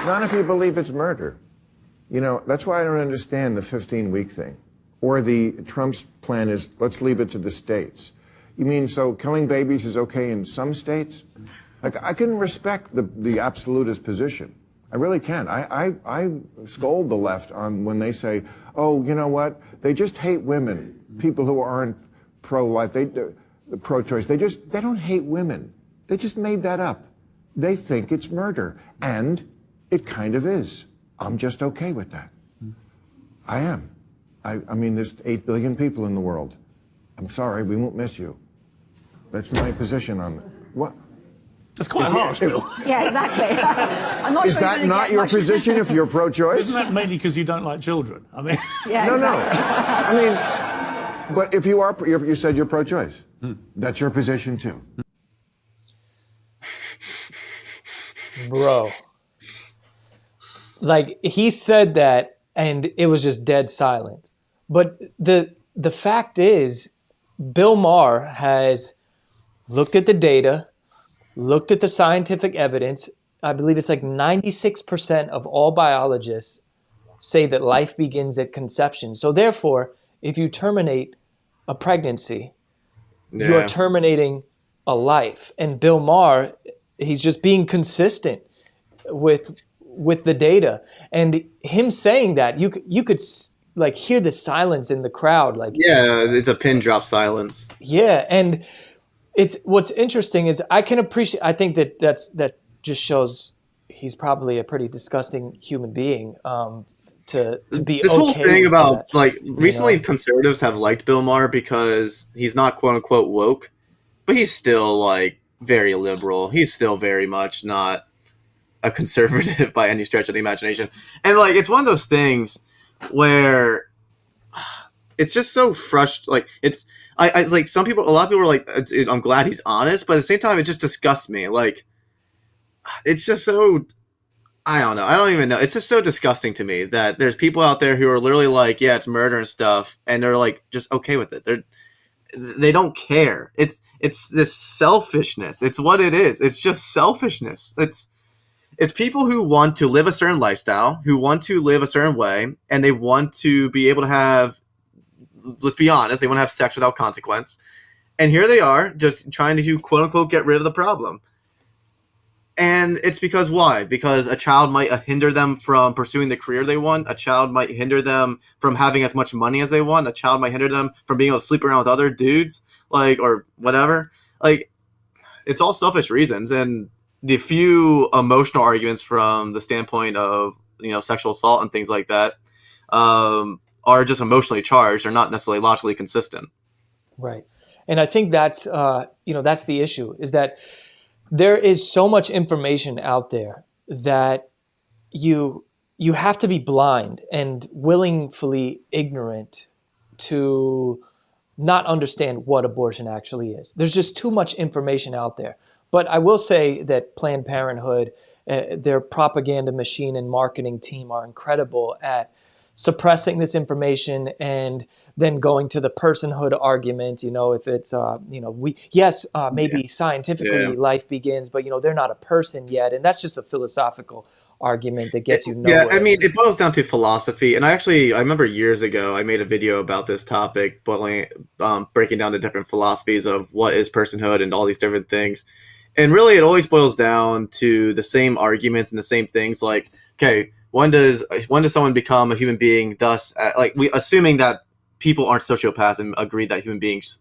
Not if you believe it's murder. You know, that's why I don't understand the 15-week thing. Or the Trump's plan is, let's leave it to the states. You mean, so killing babies is okay in some states? Like, I can respect the absolutist position. I really can. I scold the left on when they say, oh, you know what? They just hate women. People who aren't pro-life, pro-choice. They don't hate women. They just made that up. They think it's murder. And it kind of is. I'm just okay with that. I am. I mean, there's 8 billion people in the world. I'm sorry, we won't miss you. That's my position on it. What? That's quite harsh, Bill. Yeah, exactly. I'm not Is sure that not your position if you're pro-choice? Isn't that mainly because you don't like children? I mean, yeah, no, exactly. no. I mean, but if you are, you said you're pro-choice. That's your position too. Bro. Like, he said that, and it was just dead silence. But the fact is, Bill Maher has looked at the data, looked at the scientific evidence. I believe it's like 96% of all biologists say that life begins at conception. So therefore, if you terminate a pregnancy, you are terminating a life. And Bill Maher, he's just being consistent with the data. And him saying that, you could like hear the silence in the crowd. Like, yeah, it's a pin drop silence. Yeah, and it's what's interesting is I can appreciate. I think that just shows he's probably a pretty disgusting human being. To be this okay whole thing with about that, like recently conservatives have liked Bill Maher because he's not quote unquote woke, but he's still like very liberal. He's still very much not a conservative by any stretch of the imagination. And like it's one of those things where it's just so frustrating. Like it's like a lot of people are like, I'm glad he's honest, but at the same time, it just disgusts me. Like it's just so, I don't know. I don't even know. It's just so disgusting to me that there's people out there who are literally like, yeah, it's murder and stuff, and they're like just okay with it. They don't care. It's this selfishness. It's what it is. It's just selfishness. It's people who want to live a certain lifestyle, who want to live a certain way, and they want to be able to have, let's be honest, they want to have sex without consequence. And here they are just trying to, quote unquote, get rid of the problem. And it's because why? Because a child might hinder them from pursuing the career they want. A child might hinder them from having as much money as they want. A child might hinder them from being able to sleep around with other dudes, like, or whatever. Like, it's all selfish reasons. And the few emotional arguments from the standpoint of, sexual assault and things like that are just emotionally charged. They're not necessarily logically consistent. right? And I think that's that's the issue, is that there is so much information out there that you have to be blind and willingly ignorant to not understand what abortion actually is. There's just too much information out there. But I will say that Planned Parenthood, their propaganda machine and marketing team are incredible at suppressing this information and then going to the personhood argument. If it's, maybe scientifically life begins, but, they're not a person yet. And that's just a philosophical argument that gets you nowhere. Yeah, I mean, it boils down to philosophy. And I remember years ago, I made a video about this topic, breaking down the different philosophies of what is personhood and all these different things. And really, it always boils down to the same arguments and the same things. Like, okay, when does someone become a human being? Thus, assuming that people aren't sociopaths and agree that human beings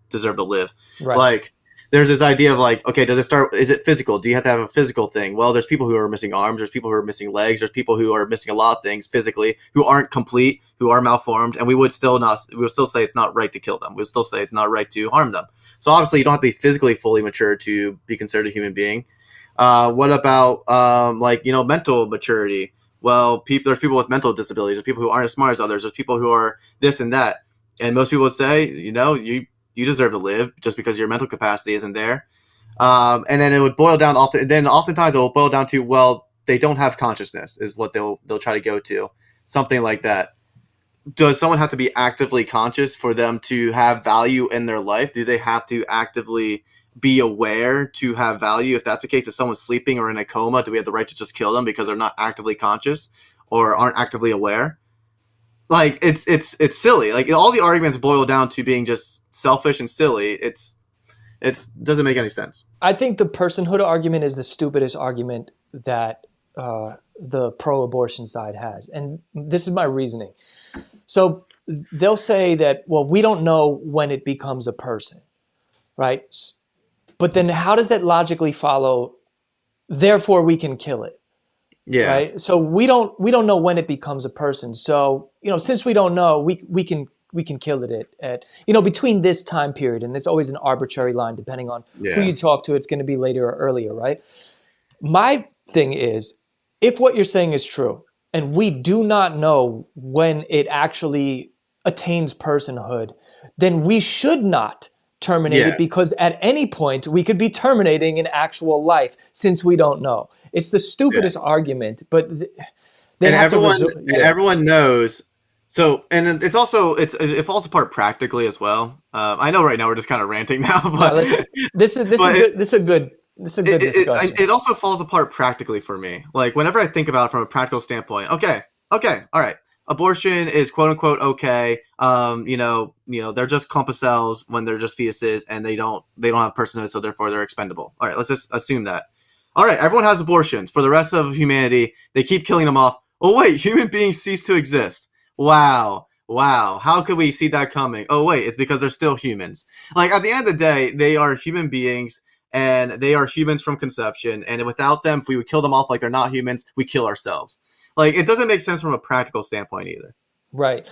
deserve to live. Right. Like, there's this idea of like, okay, is it physical? Do you have to have a physical thing? Well, there's people who are missing arms. There's people who are missing legs. There's people who are missing a lot of things physically, who aren't complete, who are malformed. And we would still say it's not right to kill them. We would still say it's not right to harm them. So obviously you don't have to be physically fully mature to be considered a human being. What about mental maturity? Well, there's people with mental disabilities. There's people who aren't as smart as others. There's people who are this and that. And most people would say, you deserve to live just because your mental capacity isn't there. And then it would boil down oftentimes it will boil down to, well, they don't have consciousness is what they'll try to go to. Something like that. Does someone have to be actively conscious for them to have value in their life? Do they have to actively be aware to have value? If that's the case, if someone's sleeping or in a coma, do we have the right to just kill them because they're not actively conscious or aren't actively aware? Like, it's silly. Like, all the arguments boil down to being just selfish and silly. It's doesn't make any sense. I think the personhood argument is the stupidest argument that the pro-abortion side has, and this is my reasoning. So they'll say that, well, we don't know when it becomes a person, right? But then how does that logically follow? Therefore, we can kill it. Yeah. Right. So we don't know when it becomes a person. So, since we don't know, we can kill it at between this time period, and it's always an arbitrary line depending on who you talk to. It's going to be later or earlier, right? My thing is, if what you're saying is true, and we do not know when it actually attains personhood, then we should not terminate it, because at any point we could be terminating an actual life since we don't know. It's the stupidest argument, but everyone knows. So, and it's also it falls apart practically as well. I know right now we're just kind of ranting now, but this is a good discussion. It also falls apart practically for me. Like, whenever I think about it from a practical standpoint, okay, all right. Abortion is quote unquote okay. They're just clump of cells when they're just fetuses, and they don't have personhood, so therefore they're expendable. All right, let's just assume that. All right, everyone has abortions. For the rest of humanity, they keep killing them off. Oh wait, human beings cease to exist. Wow. How could we see that coming? Oh wait, it's because they're still humans. Like, at the end of the day, they are human beings, and they are humans from conception. And without them, if we would kill them off like they're not humans, we kill ourselves. Like, it doesn't make sense from a practical standpoint either. Right.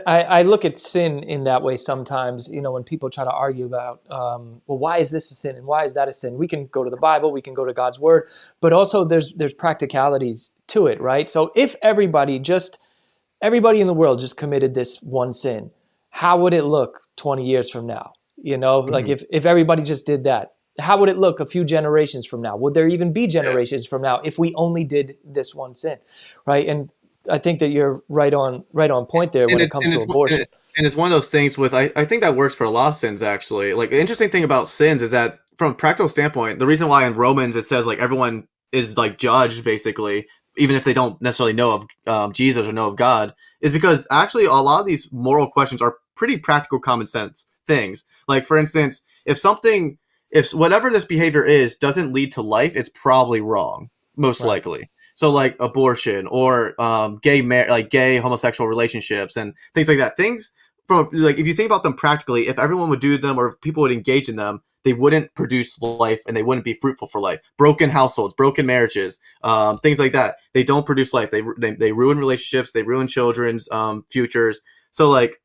I look at sin in that way sometimes, when people try to argue about, well, why is this a sin and why is that a sin? We can go to the Bible, we can go to God's word, but also there's practicalities to it, right? So if everybody in the world just committed this one sin, how would it look 20 years from now? Like, if everybody just did that, how would it look a few generations from now? Would there even be generations from now if we only did this one sin, right? And I think that you're right on point there when it comes to abortion. And it's one of those things with, I think that works for a lot of sins, actually. Like, the interesting thing about sins is that, from a practical standpoint, the reason why in Romans it says, like, everyone is, like, judged, basically, even if they don't necessarily know of Jesus or know of God, is because actually a lot of these moral questions are pretty practical, common sense things. Like, for instance, if whatever this behavior is doesn't lead to life, it's probably wrong, most likely. So, like, abortion or gay homosexual relationships and things like that. Things from, like, if you think about them practically, if everyone would do them or if people would engage in them, they wouldn't produce life and they wouldn't be fruitful for life. Broken households, broken marriages, things like that. They don't produce life. They ruin relationships. They ruin children's futures. So, like,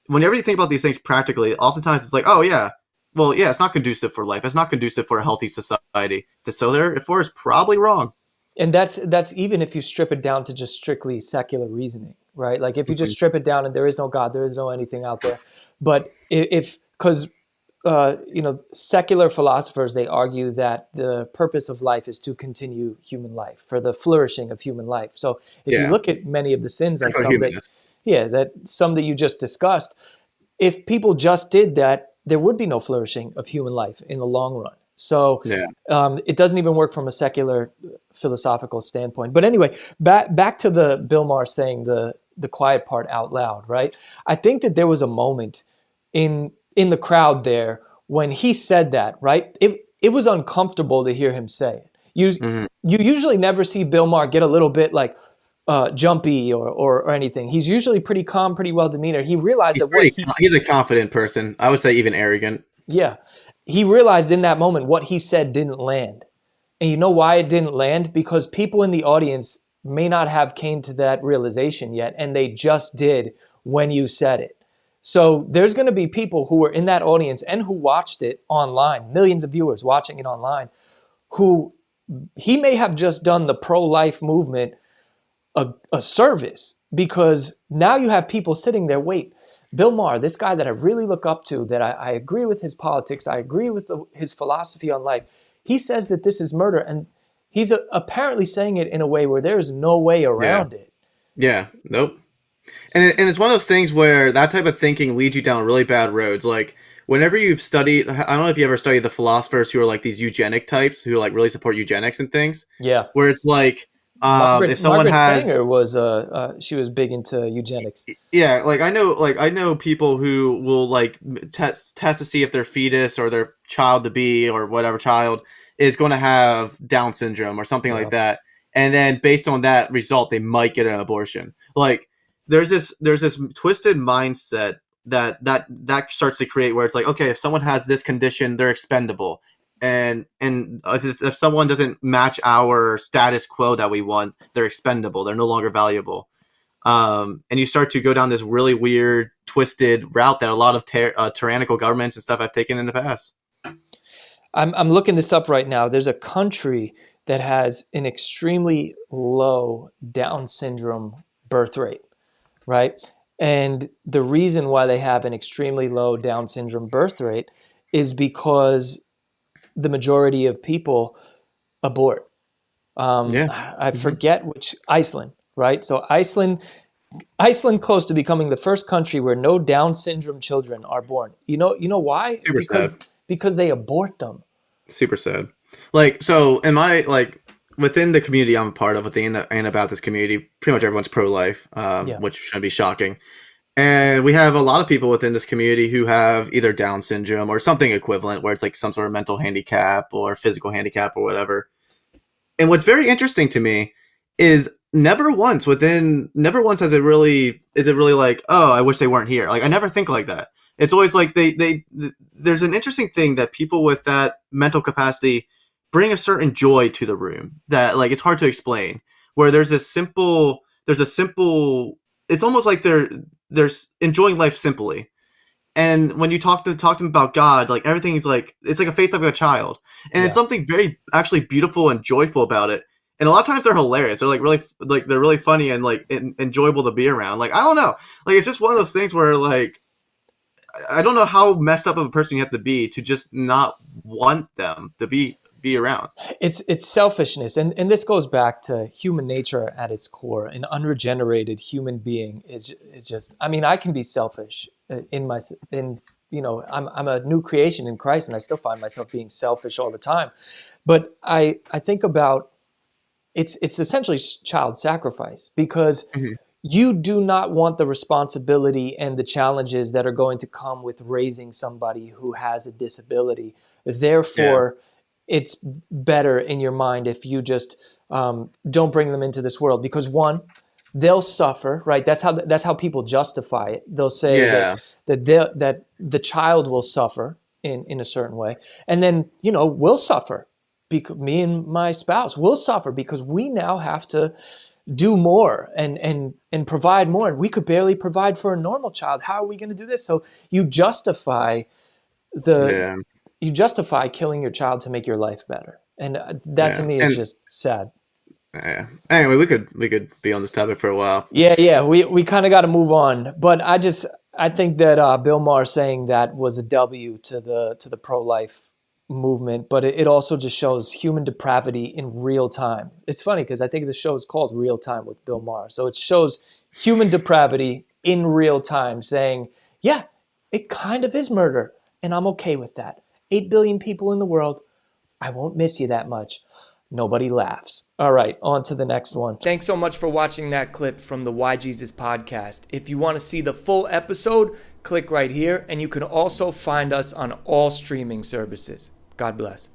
whenever you think about these things practically, oftentimes it's like, oh yeah, well, yeah, it's not conducive for life. It's not conducive for a healthy society. So therefore, it's probably wrong. And that's even if you strip it down to just strictly secular reasoning, right? Like, if you just strip it down and there is no God, there is no anything out there. But because secular philosophers, they argue that the purpose of life is to continue human life, for the flourishing of human life. So if you look at many of the sins, like some that you just discussed, if people just did that, there would be no flourishing of human life in the long run. So it doesn't even work from a secular philosophical standpoint. But anyway, back to the Bill Maher saying the quiet part out loud, right? I think that there was a moment in the crowd there when he said that, right? It was uncomfortable to hear him say it. You usually never see Bill Maher get a little bit like jumpy or anything. He's usually pretty calm, pretty well demeanored. He realized he's a confident person. I would say even arrogant. Yeah. He realized in that moment what he said didn't land. And you know why it didn't land? Because people in the audience may not have came to that realization yet, and they just did when you said it. So there's going to be people who were in that audience and who watched it online, millions of viewers watching it online, who he may have just done the pro-life movement a service, because now you have people sitting there, wait, Bill Maher, this guy that I really look up to, that I agree with his politics, I agree with his philosophy on life, he says that this is murder, and he's apparently saying it in a way where there's no way around it. Yeah, nope. And it's one of those things where that type of thinking leads you down really bad roads. Like, whenever you've studied, I don't know if you ever studied the philosophers who are like these eugenic types who like really support eugenics and things, Yeah. where it's like, if someone Margaret has, Sanger was she was big into eugenics. yeah, like I know people who will like test to see if their fetus or their child to be or whatever child is going to have Down syndrome or something like that, and then based on that result, they might get an abortion. Like there's this twisted mindset that starts to create where it's like, okay, if someone has this condition, they're expendable, and if someone doesn't match our status quo that we want, they're expendable. They're no longer valuable. And you start to go down this really weird, twisted route that a lot of tyrannical governments and stuff have taken in the past. I'm looking this up right now. There's a country that has an extremely low Down syndrome birth rate, right? And the reason why they have an extremely low Down syndrome birth rate is because the majority of people abort. I forget which, Iceland, right? So Iceland close to becoming the first country where no Down syndrome children are born. You know why? Super sad. Because they abort them. Super sad. Like, so am I like within the community I'm a part of, within the Anabaptist community, pretty much everyone's pro-life, which shouldn't be shocking. And we have a lot of people within this community who have either Down syndrome or something equivalent, where it's like some sort of mental handicap or physical handicap or whatever. And what's very interesting to me is never once has it really like, oh, I wish they weren't here. Like, I never think like that. It's always like there's an interesting thing that people with that mental capacity bring a certain joy to the room that like it's hard to explain, where there's a simple, it's almost like they're enjoying life simply. And when you talk to them about God, like everything is like, it's like a faith of a child. And it's something very actually beautiful and joyful about it. And a lot of times they're hilarious. They're like really, like they're really funny and like enjoyable to be around. Like, I don't know. Like, it's just one of those things where like, I don't know how messed up of a person you have to be to just not want them to be around. It's selfishness, and this goes back to human nature at its core. An unregenerated human being is just. I mean, I can be selfish I'm a new creation in Christ, and I still find myself being selfish all the time. But I think about it's essentially child sacrifice, because you do not want the responsibility and the challenges that are going to come with raising somebody who has a disability. Therefore, it's better in your mind if you just don't bring them into this world, because one, they'll suffer, right? That's how people justify it. They'll say that the child will suffer in a certain way, and then we'll suffer. Because me and my spouse will suffer because we now have to do more and provide more, and we could barely provide for a normal child. How are we going to do this? So you justify killing your child to make your life better, and that to me is just sad. Yeah. Anyway, we could be on this topic for a while. Yeah. We kind of got to move on, but I think that Bill Maher saying that was a W to the pro-life movement, but it also just shows human depravity in real time. It's funny because I think the show is called Real Time with Bill Maher. So it shows human depravity in real time, saying, yeah, it kind of is murder, and I'm okay with that. 8 billion people in the world, I won't miss you that much. Nobody laughs. All right, on to the next one. Thanks so much for watching that clip from the Why Jesus podcast. If you want to see the full episode, click right here, and you can also find us on all streaming services. God bless.